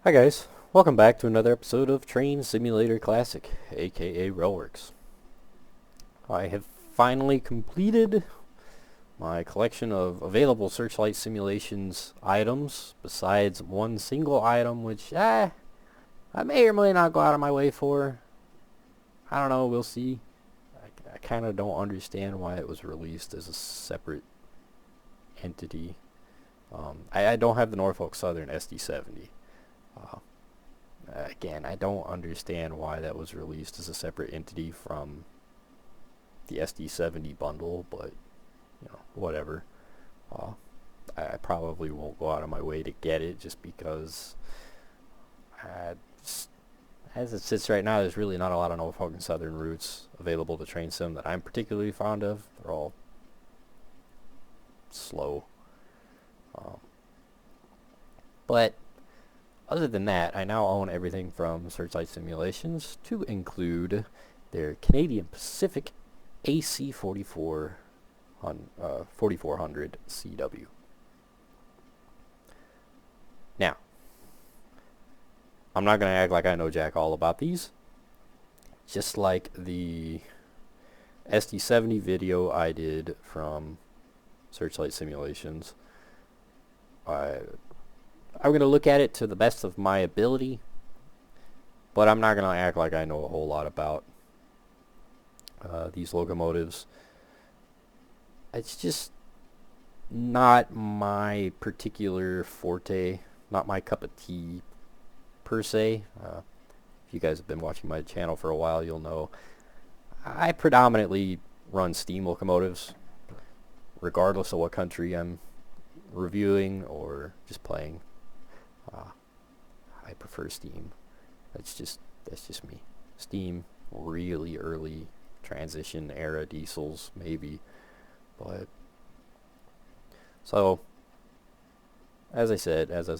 Hi guys, welcome back to another episode of Train Simulator Classic, aka Railworks. I have finally completed my collection of available Searchlight Simulations items, besides one single item which I may or may not go out of my way for. I don't know, we'll see. I kind of don't understand why it was released as a separate entity. I don't have the Norfolk Southern SD70. Again, I don't understand why that was released as a separate entity from the SD70 bundle, but whatever. I probably won't go out of my way to get it just because, as it sits right now, there's really not a lot of Norfolk Southern routes available to train sim that I'm particularly fond of. They're all slow. But other than that, I now own everything from Searchlight Simulations to include their Canadian Pacific AC4400CW. Now, I'm not going to act like I know jack all about these. Just like the SD70 video I did from Searchlight Simulations, I'm going to look at it to the best of my ability, but I'm not going to act like I know a whole lot about these locomotives. It's just not my particular forte, not my cup of tea per se. If you guys have been watching my channel for a while, you'll know I predominantly run steam locomotives, regardless of what country I'm reviewing or just playing. I prefer steam. That's just me. Steam, really early transition era diesels, maybe. But so, as I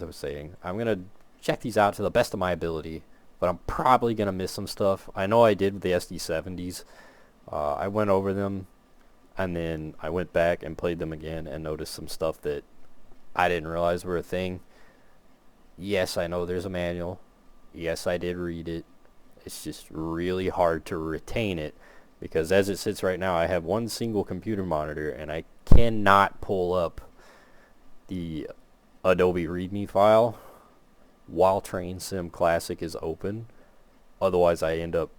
was saying, I'm gonna check these out to the best of my ability, but I'm probably gonna miss some stuff. I know I did with the SD70s. I went over them, and then I went back and played them again and noticed some stuff that I didn't realize were a thing. Yes, I know there's a manual. Yes, I did read it. It's just really hard to retain it because as it sits right now, I have one single computer monitor and I cannot pull up the Adobe README file while Train Sim Classic is open. Otherwise, I end up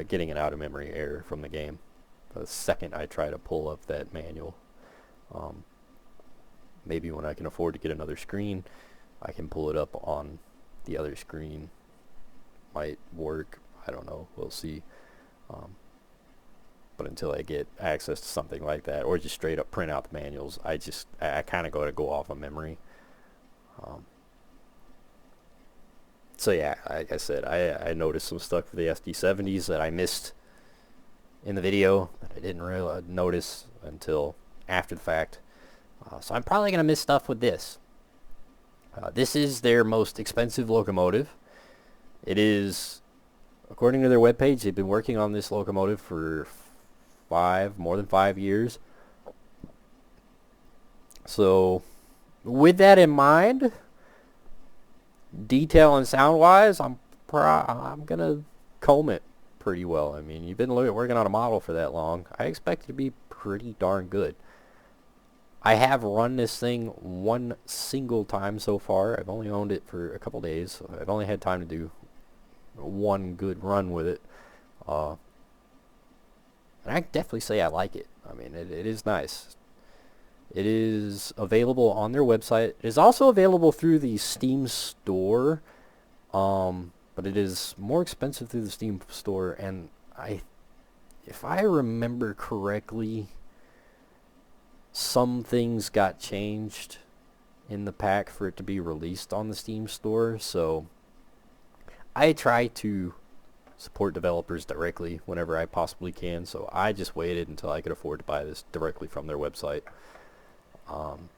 getting an out-of-memory error from the game the second I try to pull up that manual. Maybe when I can afford to get another screen, I can pull it up on the other screen. Might work. I don't know. We'll see. But until I get access to something like that, or just straight up print out the manuals, I kind of go off of memory. So yeah, like I said, I noticed some stuff for the SD70s that I missed in the video that I didn't really notice until after the fact. So I'm probably going to miss stuff with this. This is their most expensive locomotive. It is, according to their webpage, they've been working on this locomotive for more than 5 years. So, with that in mind, detail and sound-wise, I'm gonna comb it pretty well. I mean, you've been working on a model for that long. I expect it to be pretty darn good. I have run this thing one single time so far. I've only owned it for a couple days. So I've only had time to do one good run with it. And I can definitely say I like it. I mean, it is nice. It is available on their website. It is also available through the Steam store. But it is more expensive through the Steam store. And if I remember correctly, some things got changed in the pack for it to be released on the Steam store, so I try to support developers directly whenever I possibly can, so I just waited until I could afford to buy this directly from their website. And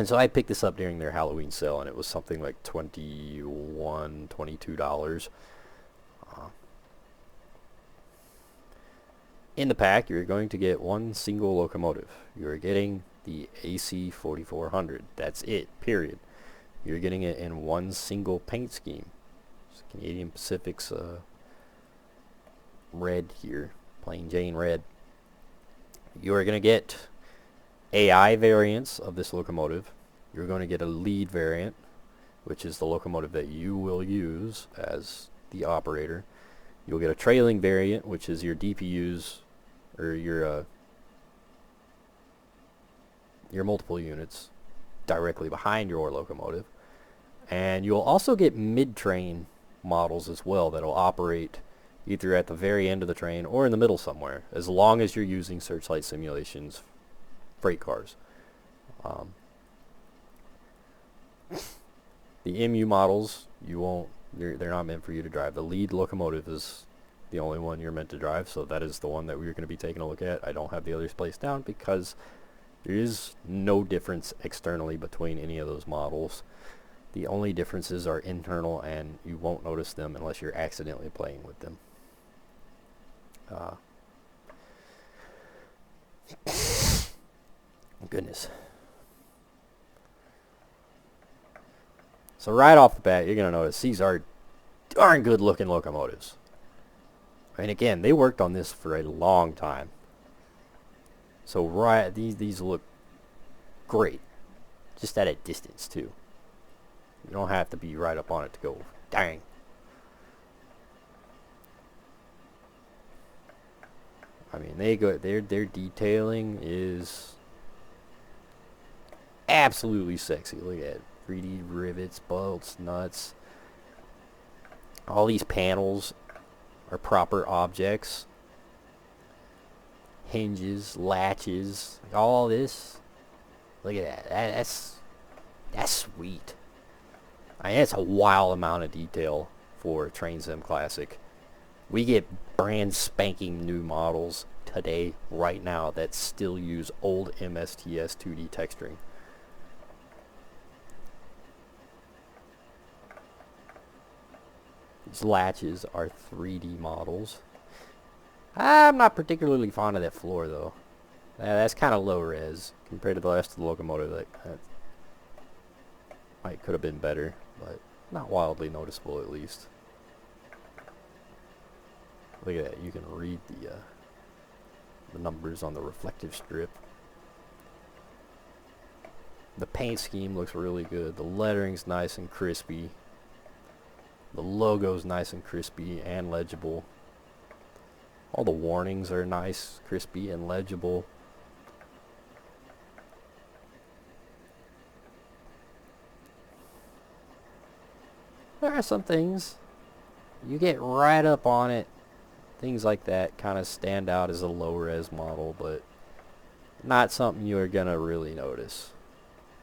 so I picked this up during their Halloween sale, and it was something like $21, $22. In the pack, you're going to get one single locomotive. You're getting the AC4400. That's it, period. You're getting it in one single paint scheme. It's Canadian Pacific's red here, plain Jane red. You are going to get AI variants of this locomotive. You're going to get a lead variant, which is the locomotive that you will use as the operator. You'll get a trailing variant, which is your DPUs, or your multiple units directly behind your locomotive. And you'll also get mid-train models as well that'll operate either at the very end of the train or in the middle somewhere, as long as you're using Searchlight Simulations freight cars. The MU models, they're not meant for you to drive. The lead locomotive is the only one you're meant to drive, so that is the one that we're going to be taking a look at. I don't have the others placed down because there is no difference externally between any of those models. The only differences are internal, and you won't notice them unless you're accidentally playing with them. Goodness. So right off the bat, you're going to notice these are darn good looking locomotives. And again, they worked on this for a long time. So these look great. Just at a distance too. You don't have to be right up on it to go, dang. I mean, their detailing is absolutely sexy. Look at it. 3D rivets, bolts, nuts. All these panels are proper objects. Hinges, latches, all this. Look at that. That's sweet. I mean, that's a wild amount of detail for a Train Sim Classic. We get brand spanking new models today, right now, that still use old MSTS 2D texturing. These latches are 3D models. I'm not particularly fond of that floor though. That's kind of low res compared to the rest of the locomotive. That could have been better, but not wildly noticeable at least. Look at that. You can read the numbers on the reflective strip. The paint scheme looks really good. The lettering's nice and crispy. The logo's nice and crispy and legible. All the warnings are nice, crispy, and legible. There are some things, you get right up on it, things like that kind of stand out as a low-res model, but not something you're going to really notice.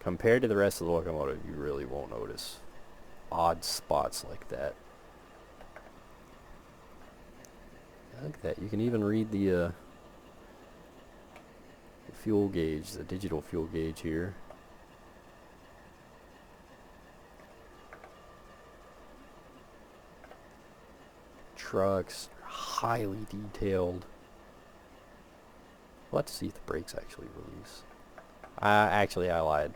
Compared to the rest of the locomotive, you really won't notice odd spots like that. Look at that. You can even read the fuel gauge, the digital fuel gauge here. Trucks are highly detailed. Let's see if the brakes actually release. Actually, I lied.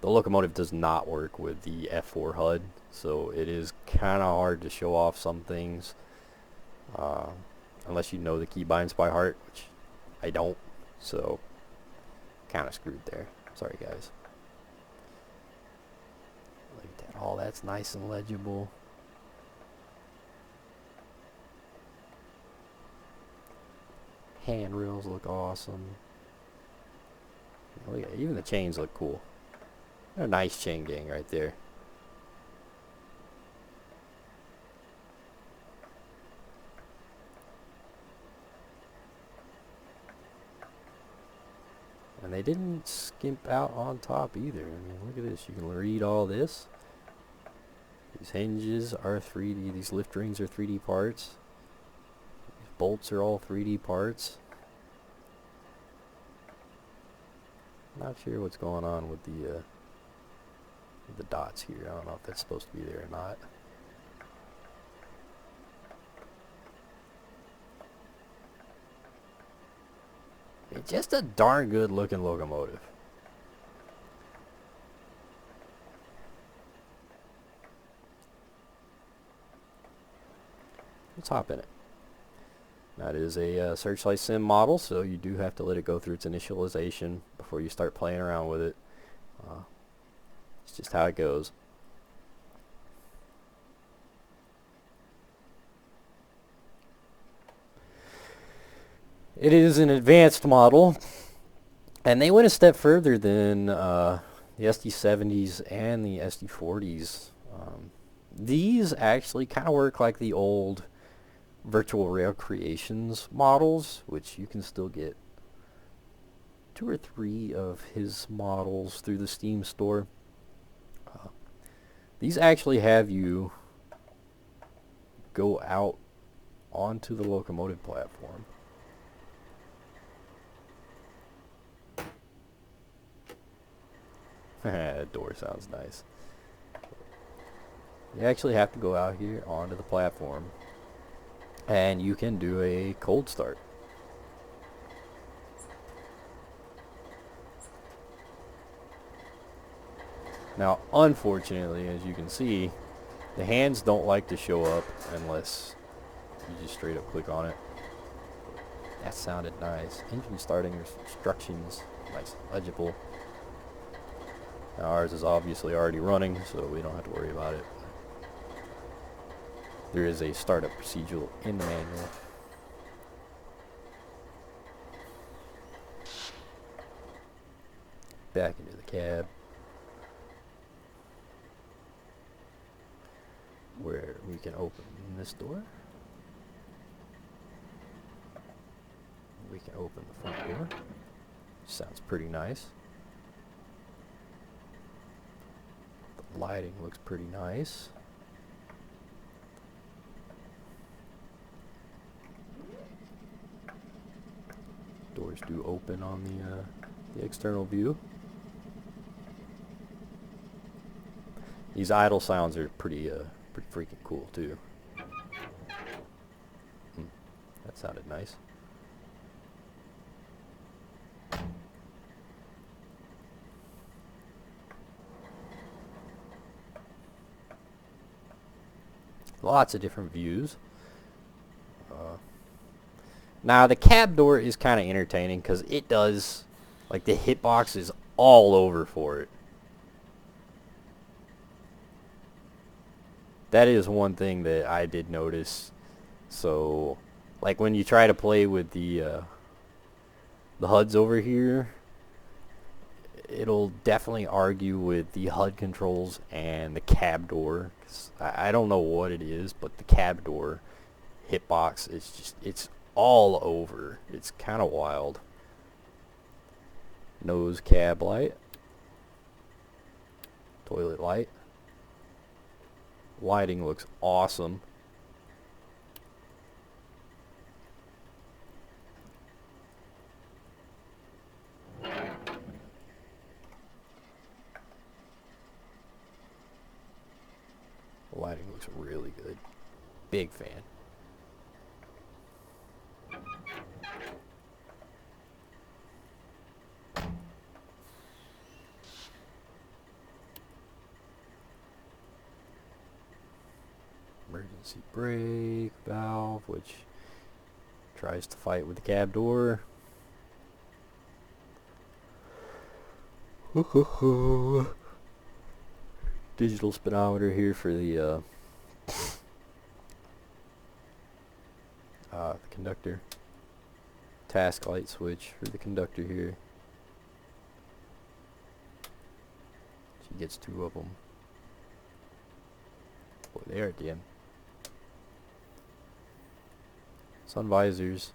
The locomotive does not work with the F4 HUD, so it is kind of hard to show off some things, unless you know the keybinds by heart, which I don't, so kind of screwed there. Sorry guys. Look at that. All that's nice and legible. Handrails look awesome. Look at, even the chains look cool. They're a nice chain gang right there. And they didn't skimp out on top either. I mean, look at this. You can read all this. These hinges are 3D. These lift rings are 3D parts. These bolts are all 3D parts. Not sure what's going on with the dots here. I don't know if that's supposed to be there or not. It's just a darn good looking locomotive. let's hop in it. That is a Searchlight Sim model, so you do have to let it go through its initialization before you start playing around with it. It's just how it goes. It is an advanced model, and they went a step further than the SD70s and the SD40s. These actually kind of work like the old Virtual Rail Creations models, which you can still get 2 or 3 of his models through the Steam store. These actually have you go out onto the locomotive platform. That door sounds nice. You actually have to go out here onto the platform, and you can do a cold start. Now, unfortunately, as you can see, the hands don't like to show up unless you just straight up click on it. That sounded nice. Engine starting instructions, nice, legible. Now ours is obviously already running, so we don't have to worry about it. There is a startup procedural in the manual. Back into the cab, where we can open this door. We can open the front door. Sounds pretty nice. The lighting looks pretty nice. Doors do open on the external view. These idle sounds are pretty freaking cool too. That sounded nice. Lots of different views. Now the cab door is kind of entertaining because it does, like, the hitbox is all over for it. That is one thing that I did notice. So, like, when you try to play with the HUDs over here, it'll definitely argue with the HUD controls and the cab door. 'Cause I don't know what it is, but the cab door hitbox is just, it's all over. It's kind of wild. Nose cab light. Toilet light. Lighting looks awesome. The lighting looks really good. Big fan. Emergency brake valve, which tries to fight with the cab door. Digital speedometer here for the conductor. Task light switch for the conductor here. She gets 2 of them. Boy, they are at the end. Sun visors.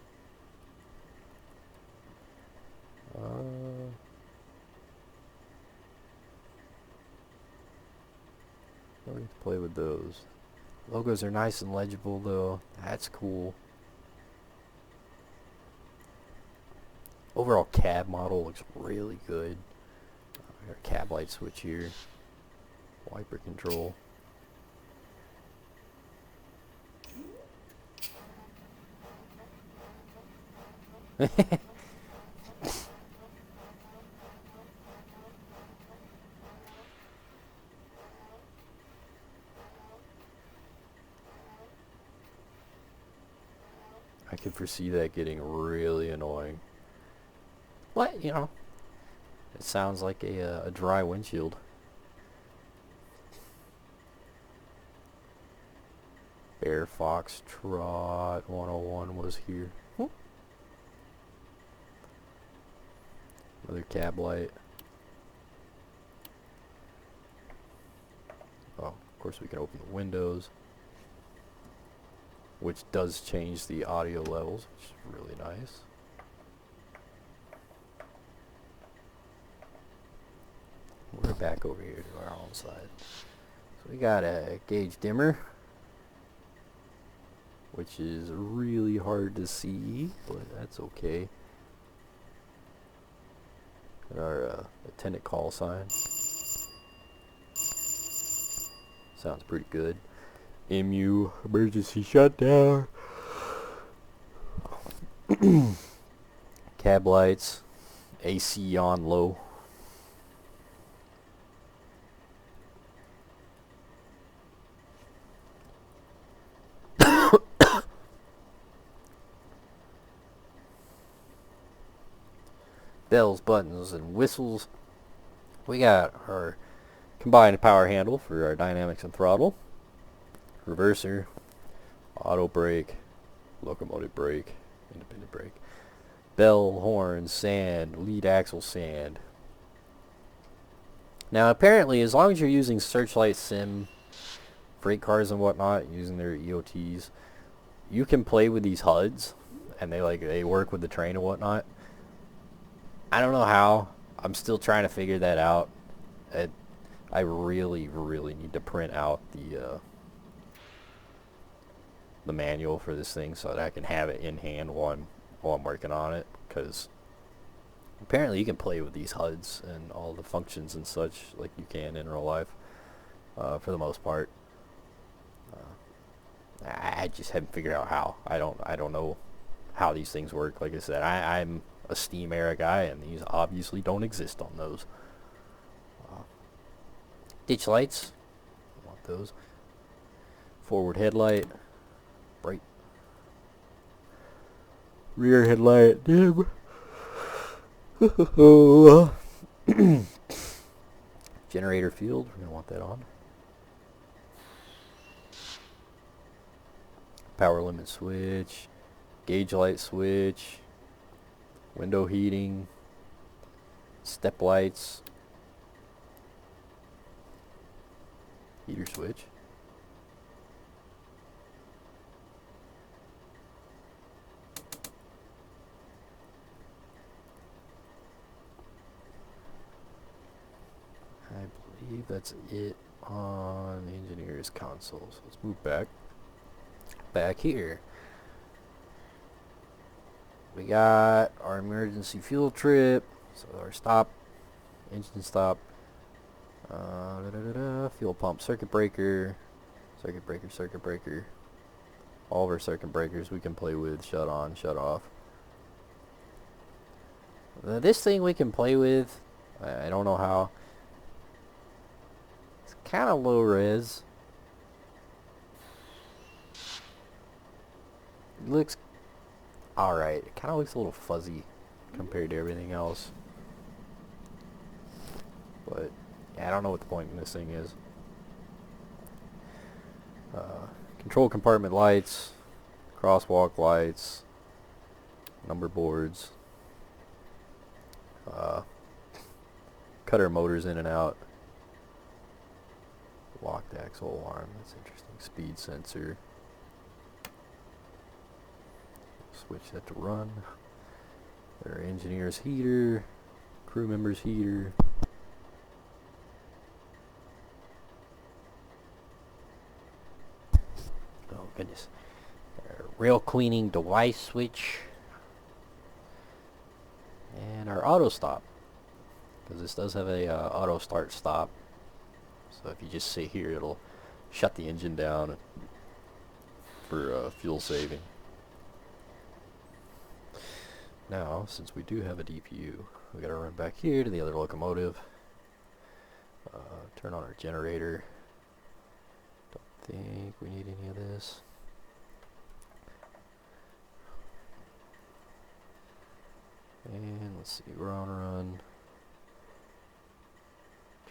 Don't need to play with those. Logos are nice and legible though. That's cool. Overall cab model looks really good. Got a cab light switch here. Wiper control. could foresee that getting really annoying. But, you know, it sounds like a dry windshield. Bear Fox Trot 101 was here. Another cab light. Oh, of course we can open the windows, which does change the audio levels, which is really nice. We're back over here to our own side. So we got a gauge dimmer, which is really hard to see, but that's okay. Got our attendant call sign. Sounds pretty good. MU, emergency shutdown. Cab lights. AC on low. Bells, buttons, and whistles. We got our combined power handle for our dynamics and throttle. Reverser. Auto brake. Locomotive brake. Independent brake. Bell, horn, sand, lead axle sand. Now apparently, as long as you're using Searchlight sim, freight cars and whatnot, using their EOTs, you can play with these HUDs, and they work with the train and whatnot. I don't know how. I'm still trying to figure that out. I really, really need to print out the manual for this thing so that I can have it in hand while I'm working on it, because apparently you can play with these HUDs and all the functions and such like you can in real life, for the most part. I just haven't figured out how. I don't know how these things work. Like I said, I'm a Steam era guy, and these obviously don't exist on those. Ditch lights, I want those. Forward headlight, bright. Rear headlight, dim. Generator field, we're gonna want that on. Power limit switch, gauge light switch, window heating, step lights, heater switch. I believe that's it on the engineer's console. So let's move back here. We got our emergency fuel trip, so our stop, engine stop, fuel pump, circuit breaker, all of our circuit breakers we can play with, shut on, shut off. This thing we can play with, I don't know how. It's kind of low res. It looks alright. It kind of looks a little fuzzy compared to everything else. But yeah, I don't know what the point in this thing is. Control compartment lights, crosswalk lights, number boards, cutter motors in and out, locked axle alarm, that's interesting, speed sensor, switch that to run, our engineer's heater, crew member's heater, oh goodness, our rail cleaning device switch, and our auto stop, because this does have a auto start stop, so if you just sit here it'll shut the engine down for fuel saving. Now, since we do have a DPU, we gotta run back here to the other locomotive, turn on our generator. Don't think we need any of this. And let's see, we're on a run.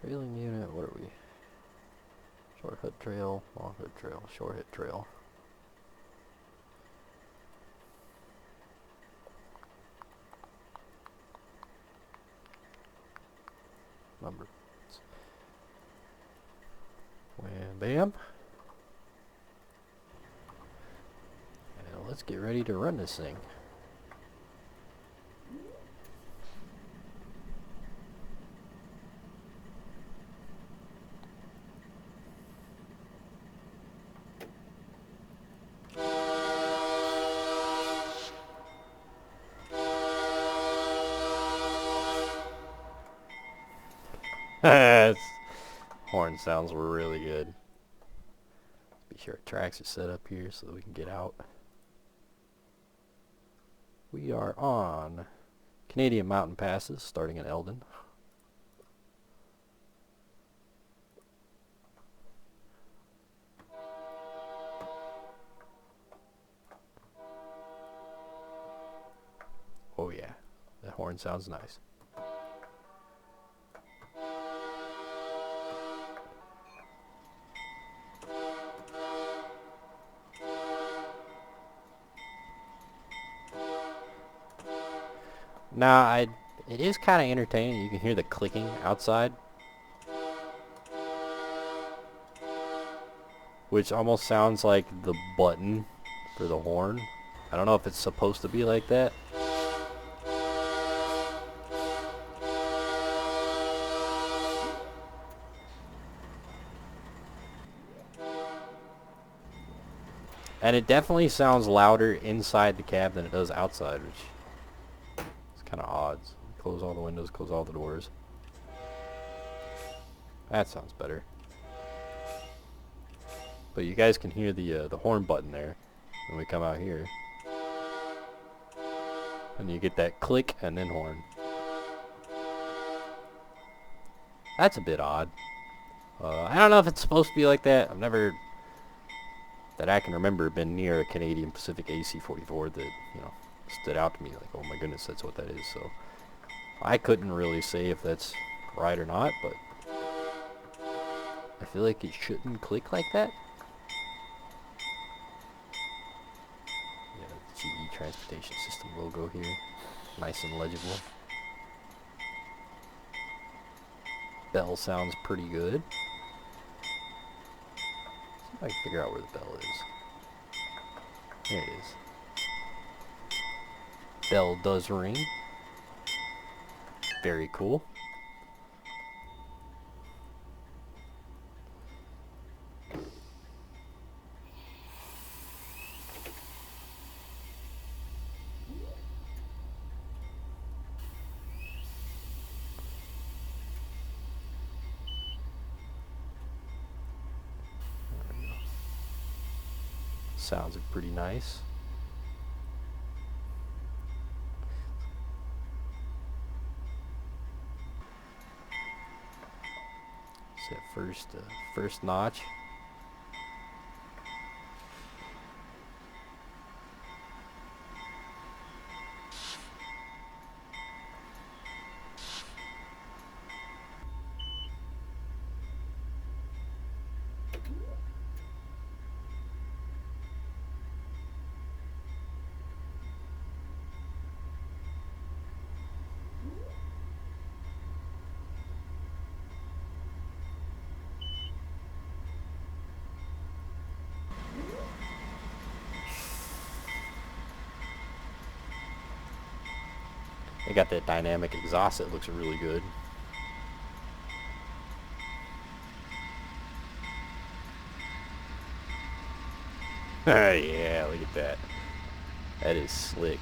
Trailing unit, what are we? Short hood trail, long hood trail, short hood trail. Number. Wham bam. And let's get ready to run this thing. Horn sounds were really good. Be sure our tracks are set up here so that we can get out. We are on Canadian mountain passes starting in Eldon. Oh yeah, that horn sounds nice. Now, it is kind of entertaining. You can hear the clicking outside, which almost sounds like the button for the horn. I don't know if it's supposed to be like that. And it definitely sounds louder inside the cab than it does outside, which kind of odd. Close all the windows, close all the doors. That sounds better. But you guys can hear the horn button there when we come out here. And you get that click and then horn. That's a bit odd. I don't know if it's supposed to be like that. I've never, that I can remember, been near a Canadian Pacific AC44 that, you know, stood out to me like, oh my goodness, that's what that is. So I couldn't really say if that's right or not, but I feel like it shouldn't click like that. Yeah, the GE Transportation System logo here, nice and legible. Bell sounds pretty good. See if I can figure out where the bell is. There it is. Bell does ring. Very cool. Sounds pretty nice. Set first notch. They got that dynamic exhaust that looks really good. Yeah, look at that. That is slick.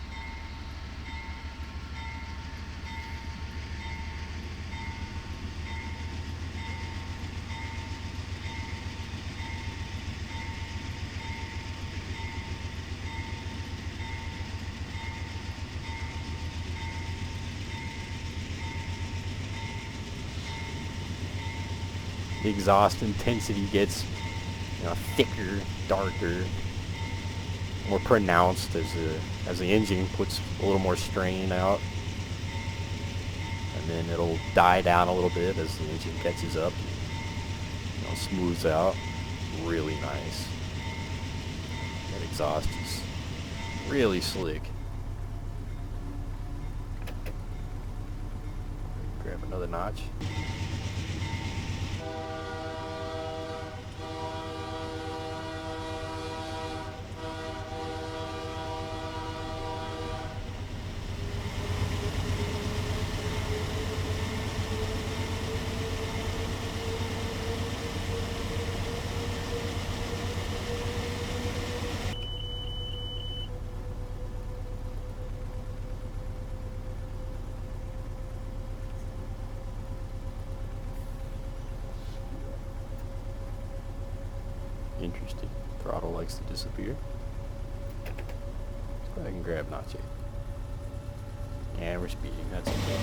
The exhaust intensity gets, you know, thicker, darker, more pronounced as the engine puts a little more strain out. and then it'll die down a little bit as the engine catches up. You know, smooths out. Really nice. That exhaust is really slick. Grab another notch. Interesting. Throttle likes to disappear. Let's go ahead and grab notch 8. And we're speeding. That's okay.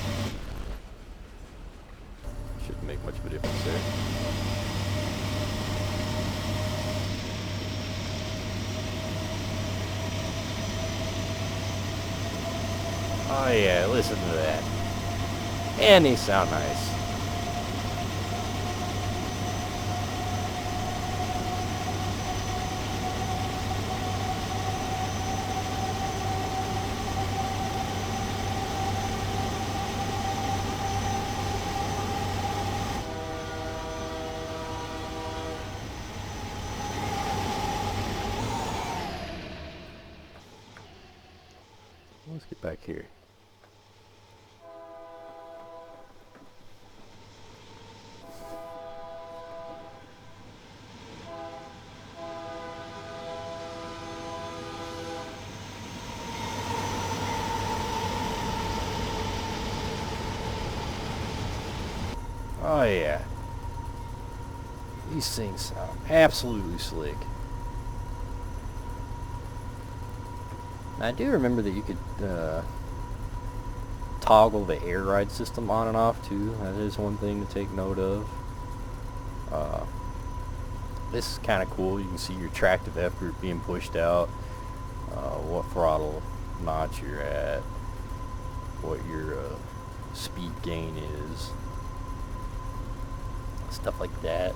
Shouldn't make much of a difference there. Oh yeah, listen to that. And they sound nice. Let's get back here. Oh yeah. These things sound absolutely slick. I do remember that you could toggle the air ride system on and off too. That is one thing to take note of. This is kind of cool. You can see your tractive effort being pushed out, what throttle notch you're at, what your speed gain is, stuff like that.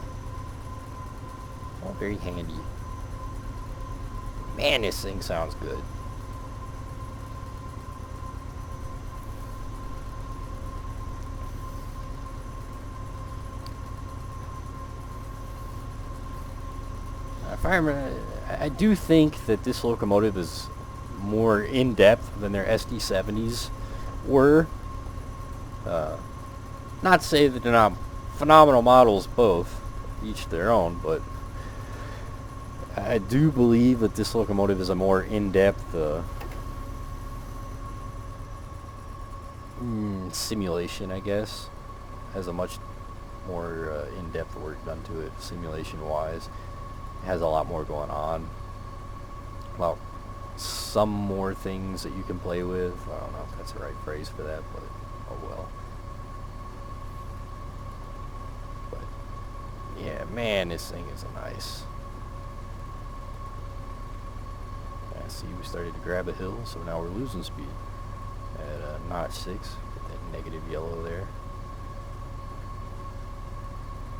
All very handy. Man, this thing sounds good. I do think that this locomotive is more in-depth than their SD70s were. Not to say that they're not phenomenal models, both, each their own, but I do believe that this locomotive is a more in-depth simulation, I guess. Has a much more in-depth work done to it, simulation-wise. Has a lot more going on. Well, some more things that you can play with. I don't know if that's the right phrase for that, but oh well. But yeah, man, this thing is nice. I see we started to grab a hill, so now we're losing speed at notch 6. Get that negative yellow there.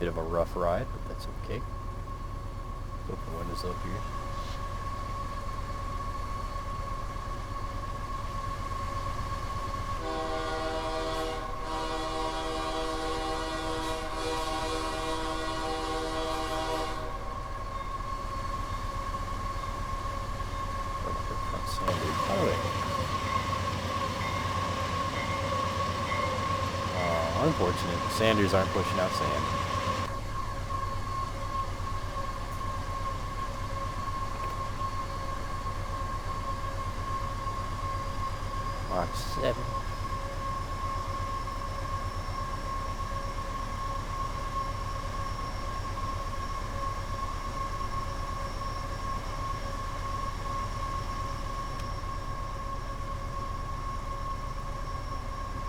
Bit of a rough ride, but that's okay. Open the windows up here. Unfortunate. The Sanders aren't pushing out sand. Mark 7.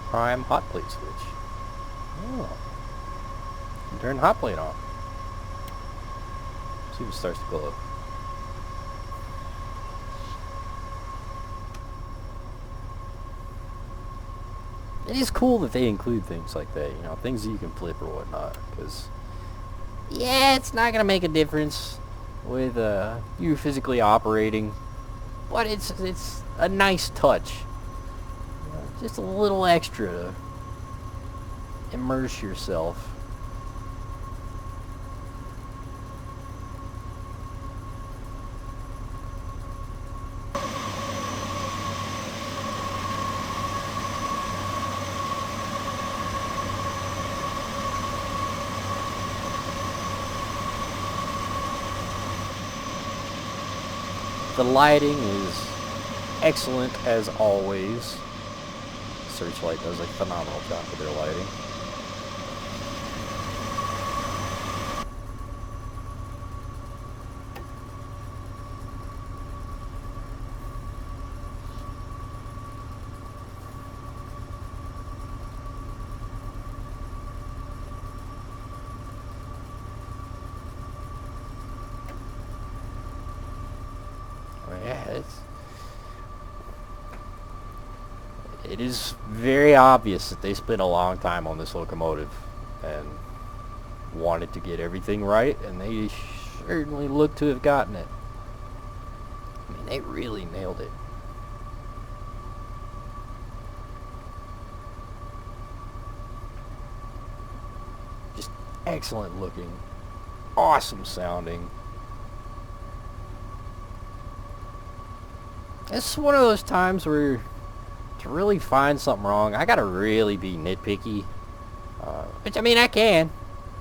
Prime hot plate switch. Oh. Turn the hot plate on. See if it starts to glow up. it is cool that they include things like that, you know, things that you can flip or whatnot, because, yeah, it's not going to make a difference with you physically operating, but it's a nice touch. Just a little extra to immerse yourself. The lighting is excellent as always. Searchlight does a phenomenal job with their lighting. Yeah, it is very obvious that they spent a long time on this locomotive and wanted to get everything right, and they certainly look to have gotten it. I mean, they really nailed it. Just excellent looking, awesome sounding. It's one of those times where to really find something wrong, I gotta really be nitpicky. Which, I mean, I can.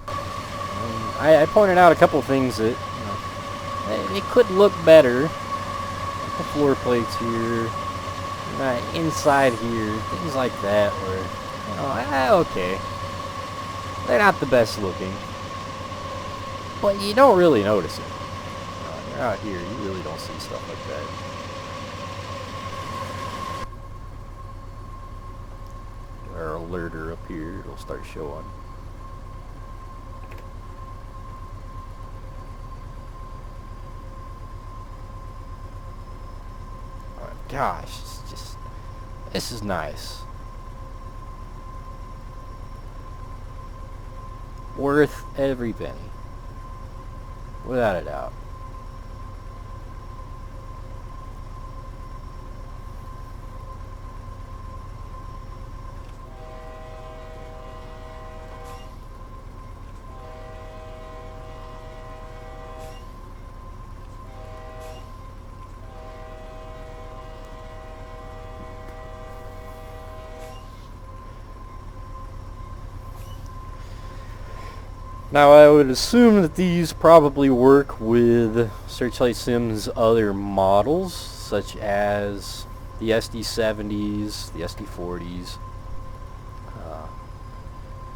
I pointed out a couple of things that, you know, they could look better. Like the floor plates here, inside here, things like that. Where, you know, okay, they're not the best looking, but you don't really notice it. You're out here, you really don't see stuff like that. Our alerter up here, it'll start showing. Oh gosh, it's just, this is nice. Worth every penny, without a doubt. Now, I would assume that these probably work with Searchlight Sim's other models, such as the SD70s, the SD40s.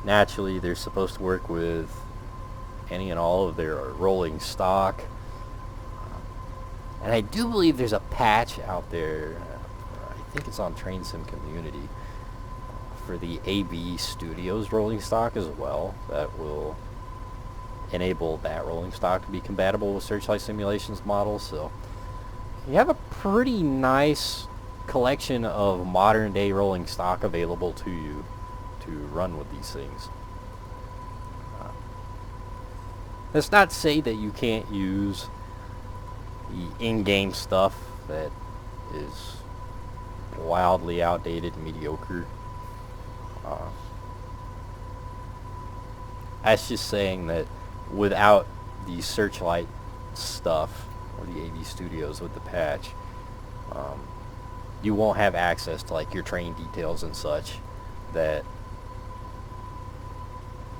Naturally, they're supposed to work with any and all of their rolling stock. And I do believe there's a patch out there, I think it's on Train Sim Community, for the AB Studios rolling stock as well, that will enable that rolling stock to be compatible with Searchlight Simulations models. So you have a pretty nice collection of modern day rolling stock available to you to run with these things. That's not to say that you can't use the in-game stuff that is wildly outdated and mediocre. That's just saying that without the Searchlight stuff, or the AV Studios with the patch, you won't have access to like your train details and such that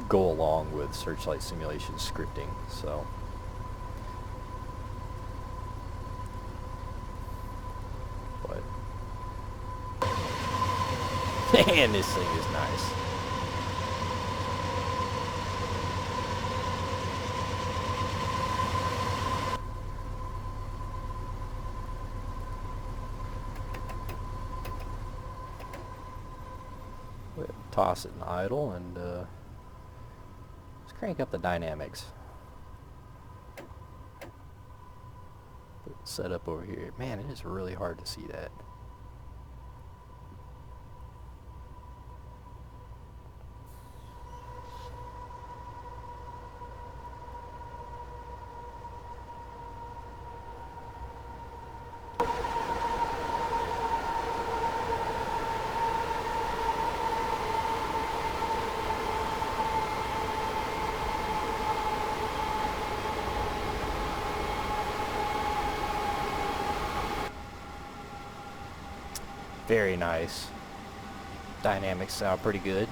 go along with Searchlight Simulation scripting. So but man, this thing is nice. Toss it in idle and let's crank up the dynamics. Put it set up over here. Man, it is really hard to see that. Very nice. Dynamics sound pretty good.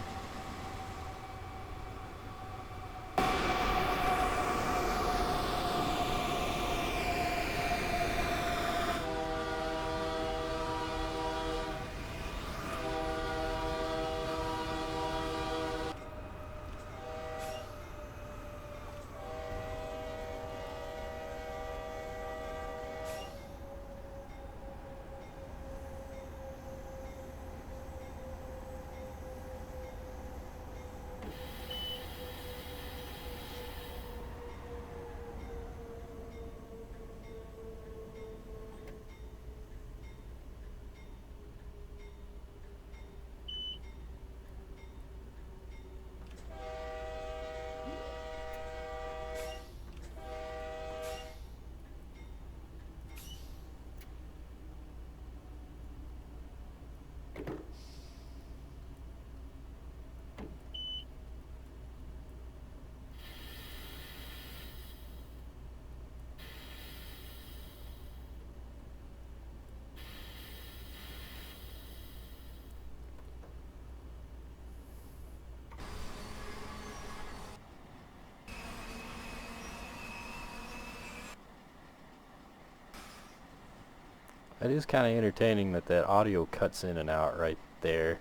It is kind of entertaining that that audio cuts in and out right there.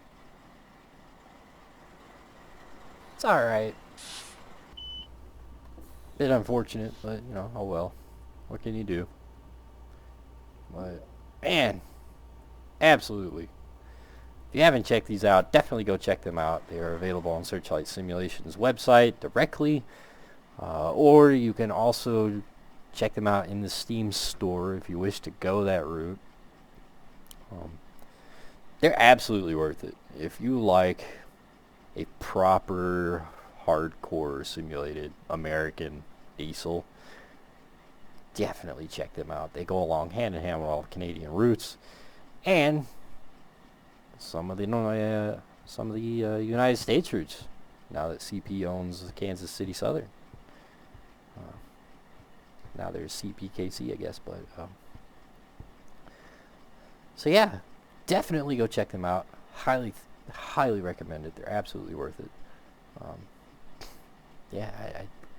It's alright. Bit unfortunate, but you know, oh well. What can you do? But man, absolutely. If you haven't checked these out, definitely go check them out. They are available on Searchlight Simulation's website directly, or you can also check them out in the Steam store if you wish to go that route. They're absolutely worth it. If you like a proper hardcore simulated American diesel, definitely check them out. They go along hand in hand with all the Canadian roots and some of the United States roots. Now that CP owns Kansas City Southern, now there's CPKC, I guess. But so yeah, definitely go check them out. Highly recommend it. They're absolutely worth it. Yeah,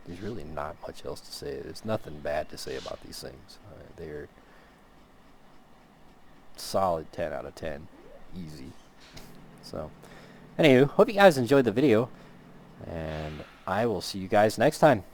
there's really not much else to say. There's nothing bad to say about these things. They're solid 10 out of 10. Easy. So, anywho, hope you guys enjoyed the video, and I will see you guys next time.